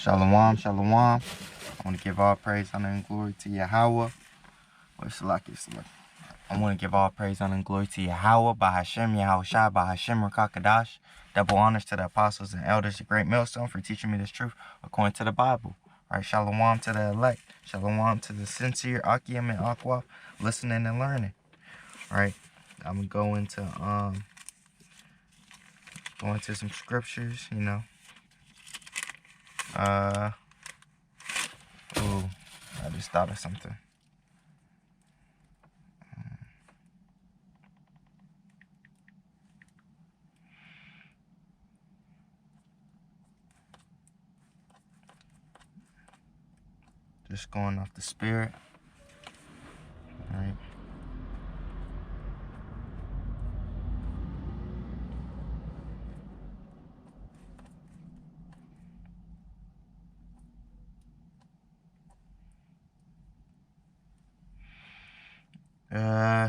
Shalom, shalom. I want to give all praise, honor, and glory to Yahawah. I want to give all praise, honor, and glory to Yahawah, bahasham, Yahawashi, bahasham, Qadash. Double honors to the apostles and elders of Greatmillstone for teaching me this truth according to the Bible. Right, shalom to the elect. Shalom to the sincere, Akim and Aqua, listening and learning. Right, I'm going to go into some scriptures, Ooh, I just thought of something. Just going off the spirit. All right. Uh,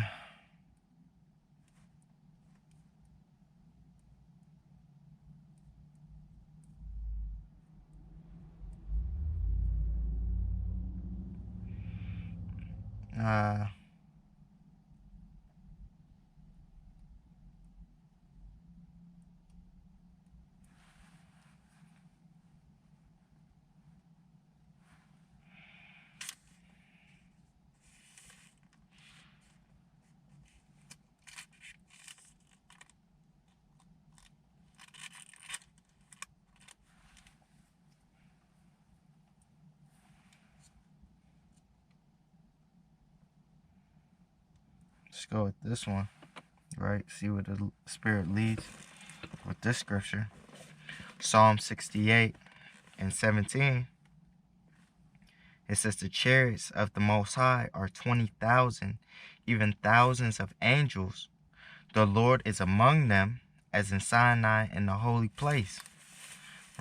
let's go with this one, right? See what the Spirit leads with this scripture. Psalm 68 and 17. It says, the chariots of the Most High are 20,000, even thousands of angels. The Lord is among them, as in Sinai in the holy place.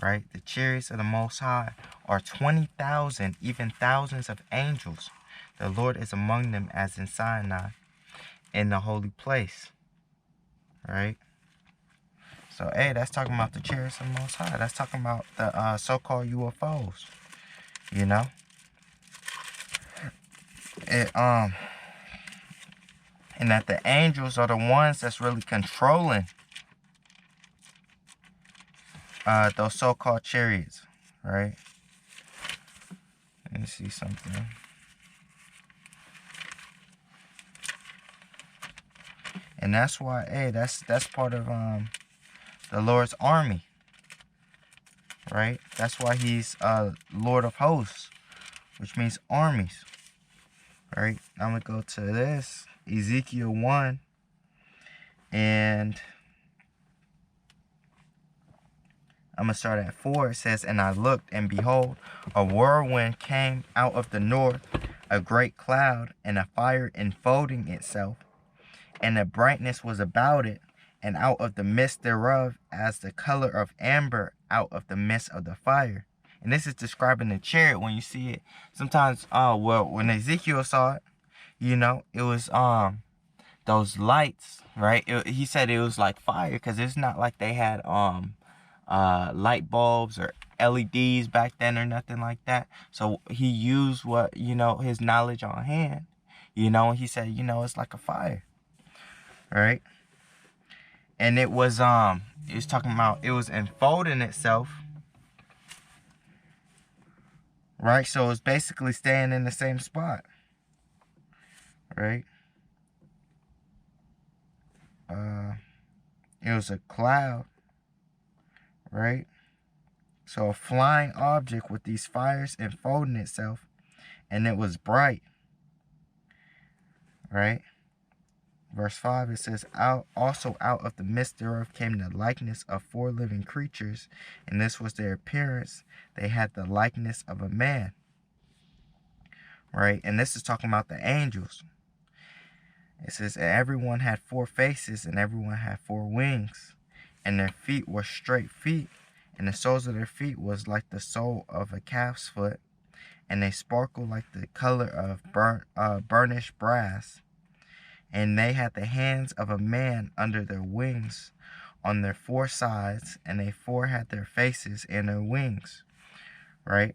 Right? The chariots of the Most High are 20,000, even thousands of angels. The Lord is among them, as in Sinai in the holy place. Right? So, hey, that's talking about the chariots of the Most High. That's talking about the so-called UFOs. You know? And that the angels are the ones that's really controlling those so-called chariots, right? Let me see something. And that's why, hey, that's part of the Lord's army, right? That's why he's Lord of hosts, which means armies, right? I'm gonna go to this Ezekiel 1, and I'm going to start at 4. It says, and I looked, and behold, a whirlwind came out of the north, a great cloud, and a fire enfolding itself. And the brightness was about it, and out of the midst thereof, as the color of amber out of the midst of the fire. And this is describing the chariot when you see it. Sometimes, when Ezekiel saw it, it was those lights, right? He said it was like fire, because it's not like they had light bulbs or LEDs back then or nothing like that. So he used what, his knowledge on hand, and he said, it's like a fire, right? And it was talking about, it was enfolding itself, right? So it's basically staying in the same spot, right? It was a cloud, right? So a flying object with these fires enfolding itself, and it was bright, right? Verse 5, it says, also out of the midst thereof came the likeness of 4 living creatures, and this was their appearance. They had the likeness of a man, right? And this is talking about the angels. It says, and everyone had 4 faces, and everyone had 4 wings, and their feet were straight feet, and the soles of their feet was like the sole of a calf's foot, and they sparkled like the color of burnished brass. And they had the hands of a man under their wings on their 4 sides, and they 4 had their faces and their wings. right?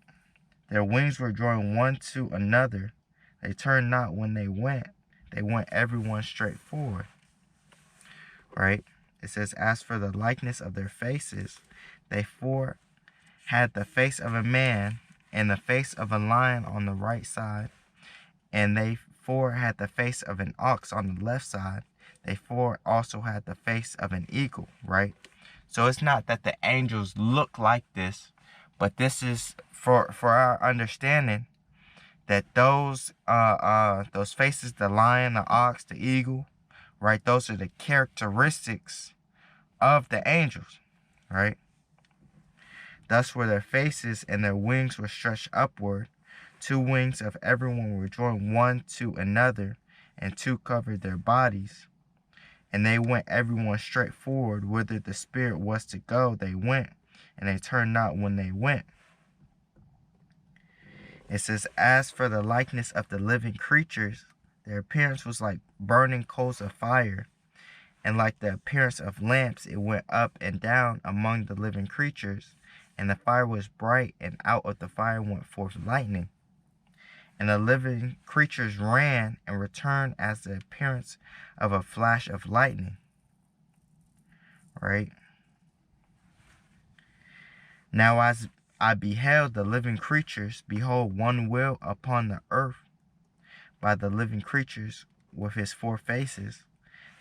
Their wings were joined one to another. They turned not when they went. They went everyone straight forward, right? It says, as for the likeness of their faces, they four had the face of a man and the face of a lion on the right side, and they four had the face of an ox on the left side. They four also had the face of an eagle, right? So it's not that the angels look like this, but this is for our understanding that those faces, the lion, the ox, the eagle, right? Those are the characteristics of the angels, right? Thus were their faces, and their wings were stretched upward. 2 wings of everyone were joined one to another, and 2 covered their bodies. And they went everyone straight forward, whither the Spirit was to go, they went, and they turned not when they went. It says, as for the likeness of the living creatures, their appearance was like burning coals of fire, and like the appearance of lamps it went up and down among the living creatures, and the fire was bright, and out of the fire went forth lightning. And the living creatures ran and returned as the appearance of a flash of lightning. Right? Now as I beheld the living creatures, behold, one wheel upon the earth by the living creatures with his 4 faces.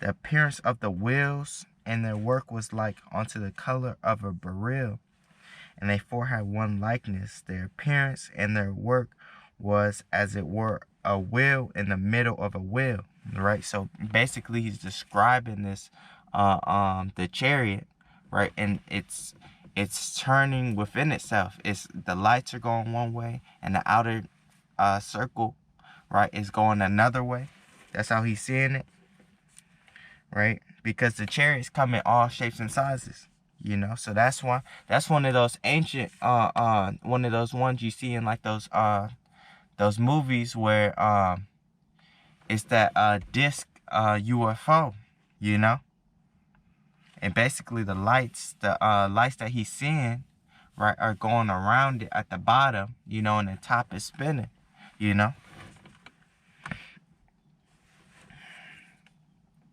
The appearance of the wheels and their work was like unto the color of a beryl. And they 4 had one likeness. Their appearance and their work was as it were a wheel in the middle of a wheel. Right? So basically he's describing this the chariot, right? And it's turning within itself. It's the lights are going one way, and the outer circle, right, is going another way. That's how he's seeing it, right? Because the chariots come in all shapes and sizes, you know. So that's why that's one of those ancient one of those ones you see in like those movies where it's that disc UFO, you know. And basically the lights that he's seeing, right, are going around it at the bottom, you know, and the top is spinning, you know.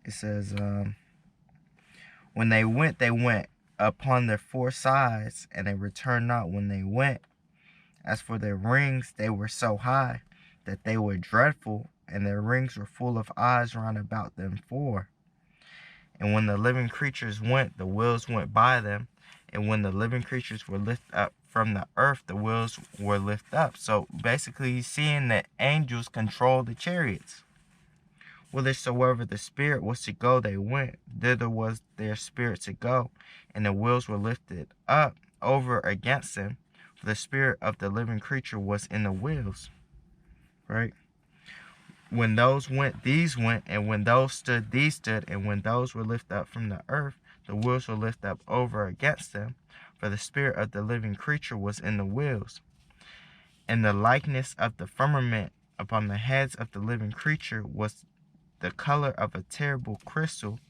It says, when they went upon their 4 sides, and they returned not when they went. As for their rings, they were so high that they were dreadful, and their rings were full of eyes round about them 4. And when the living creatures went, the wheels went by them. And when the living creatures were lifted up from the earth, the wheels were lifted up. So basically he's seeing that angels control the chariots. Whithersoever the Spirit was to go, they went. Thither was their spirit to go. And the wheels were lifted up over against them. For the spirit of the living creature was in the wheels. Right? When those went, these went, and when those stood, these stood, and when those were lifted up from the earth, the wheels were lifted up over against them, for the spirit of the living creature was in the wheels. And the likeness of the firmament upon the heads of the living creature was the color of a terrible crystal,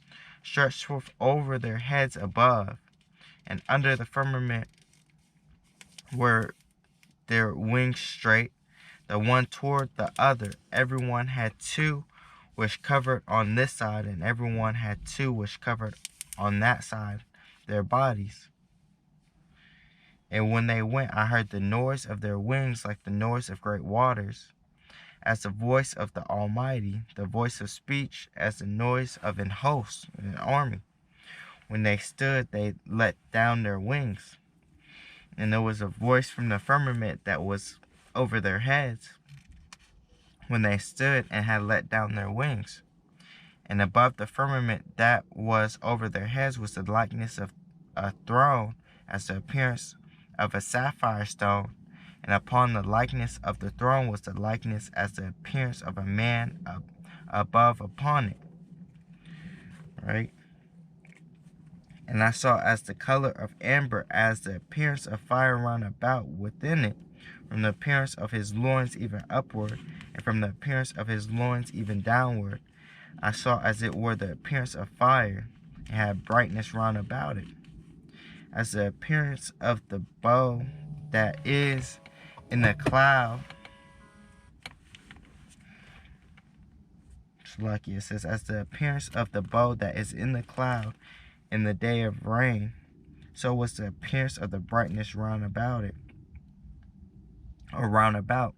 stretched forth over their heads above, and under the firmament were their wings straight, the one toward the other. Everyone had 2 which covered on this side, and everyone had 2 which covered on that side their bodies. And when they went, I heard the noise of their wings like the noise of great waters, as the voice of the Almighty, the voice of speech, as the noise of an host, an army. When they stood, they let down their wings. And there was a voice from the firmament that was over their heads, when they stood and had let down their wings. And above the firmament that was over their heads was the likeness of a throne, as the appearance of a sapphire stone. And upon the likeness of the throne was the likeness as the appearance of a man above upon it. Right? And I saw as the color of amber, as the appearance of fire round about within it, from the appearance of his loins even upward, and from the appearance of his loins even downward. I saw as it were the appearance of fire, and had brightness round about it. As the appearance of the bow that is in the cloud. Lucky, it says, as the appearance of the bow that is in the cloud in the day of rain, so was the appearance of the brightness round about it, or round about.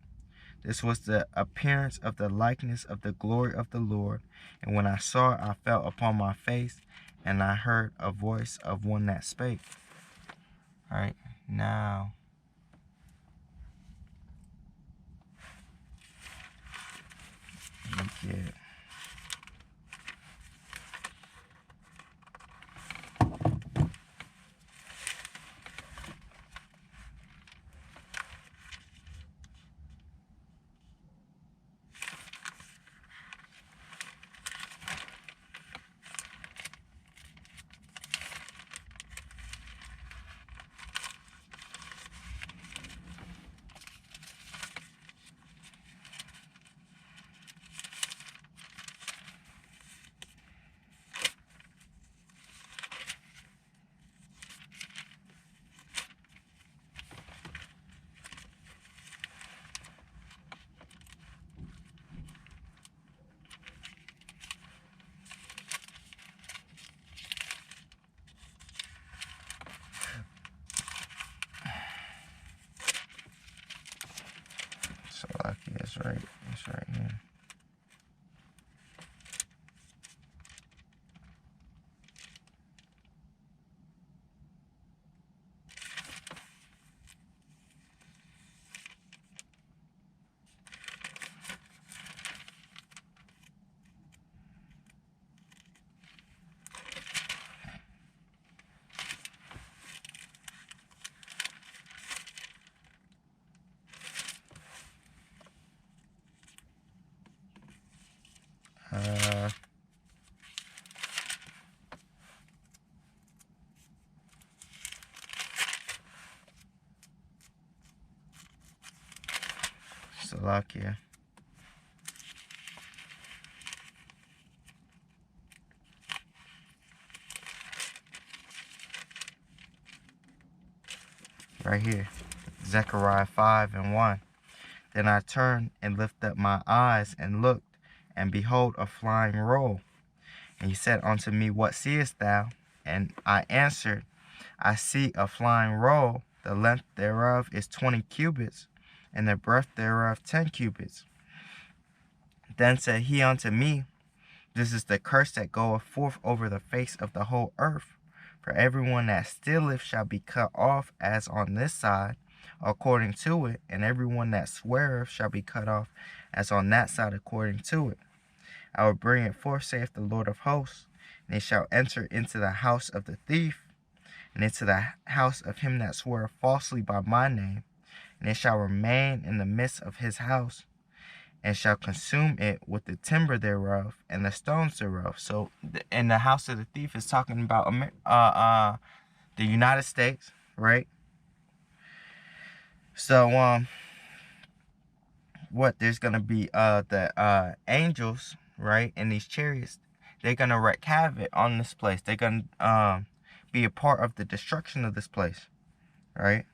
This was the appearance of the likeness of the glory of the Lord. And when I saw it, I fell upon my face, and I heard a voice of one that spake. All right, now you get so lucky. It's right here. Slovakia. Right here, Zechariah 5:1. Then I turned and lifted up my eyes and looked, and behold, a flying roll. And he said unto me, What seest thou? And I answered, I see a flying roll. The length thereof is 20 cubits, and the breadth thereof 10 cubits. Then said he unto me, This is the curse that goeth forth over the face of the whole earth. For everyone that stealeth shall be cut off as on this side, according to it, and everyone that sweareth shall be cut off as on that side, according to it. I will bring it forth, saith the Lord of hosts, and it shall enter into the house of the thief, and into the house of him that sweareth falsely by my name, and it shall remain in the midst of his house, and shall consume it with the timber thereof and the stones thereof. So, in the house of the thief is talking about the United States, right? So, what there's gonna be the angels, right, in these chariots. They're gonna wreak havoc on this place. They're gonna be a part of the destruction of this place, right?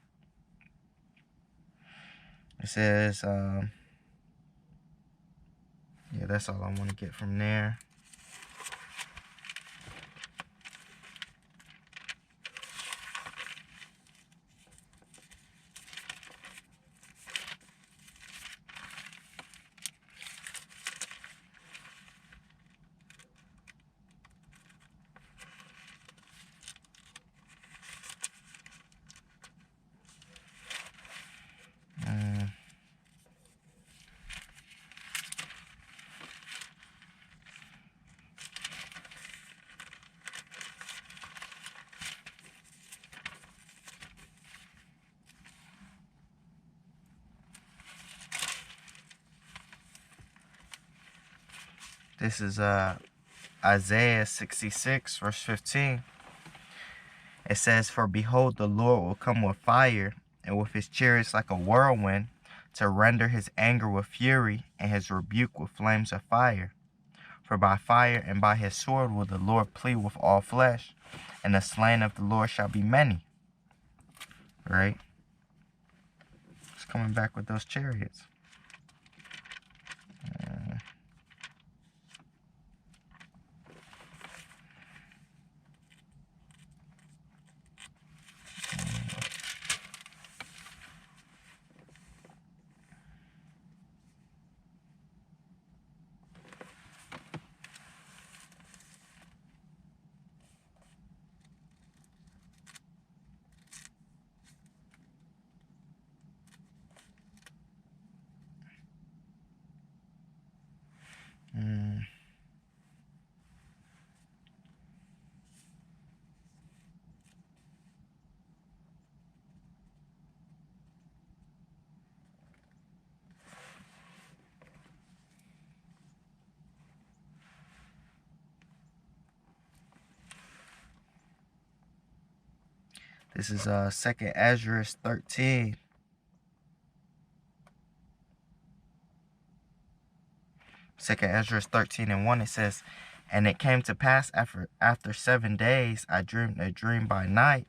It says, yeah, that's all I want to get from there. This is Isaiah 66, verse 15. It says, For behold, the Lord will come with fire, and with his chariots like a whirlwind, to render his anger with fury, and his rebuke with flames of fire. For by fire and by his sword will the Lord plead with all flesh, and the slain of the Lord shall be many. Right? coming back with those chariots. This is 2nd Ezra 13. Second Ezra 13:1. It says, "And it came to pass after 7 days, I dreamed a dream by night,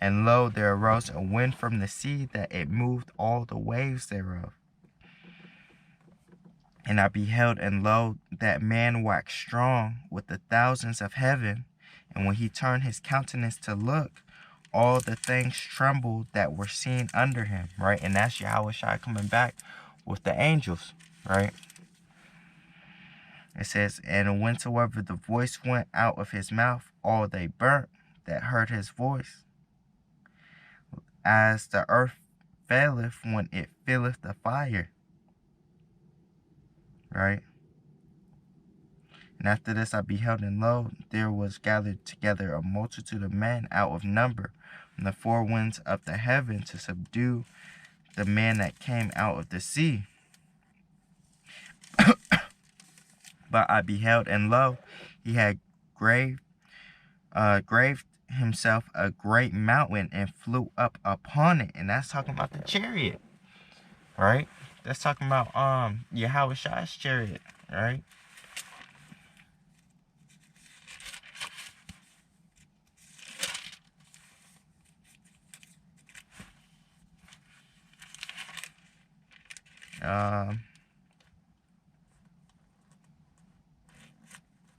and lo, there arose a wind from the sea, that it moved all the waves thereof. And I beheld, and lo, that man waxed strong with the thousands of heaven. And when he turned his countenance to look, all the things trembled that were seen under him." Right? And that's Yahawashi coming back with the angels. Right? It says, "And whensoever the voice went out of his mouth, all they burnt that heard his voice, as the earth faileth when it filleth the fire." Right? "And after this I beheld, and lo, there was gathered together a multitude of men out of number from the four winds of the heaven to subdue the man that came out of the sea. But I beheld, and lo, he had graved himself a great mountain, and flew up upon it." And that's talking about the chariot. Right? That's talking about Yahawashi's chariot. Right?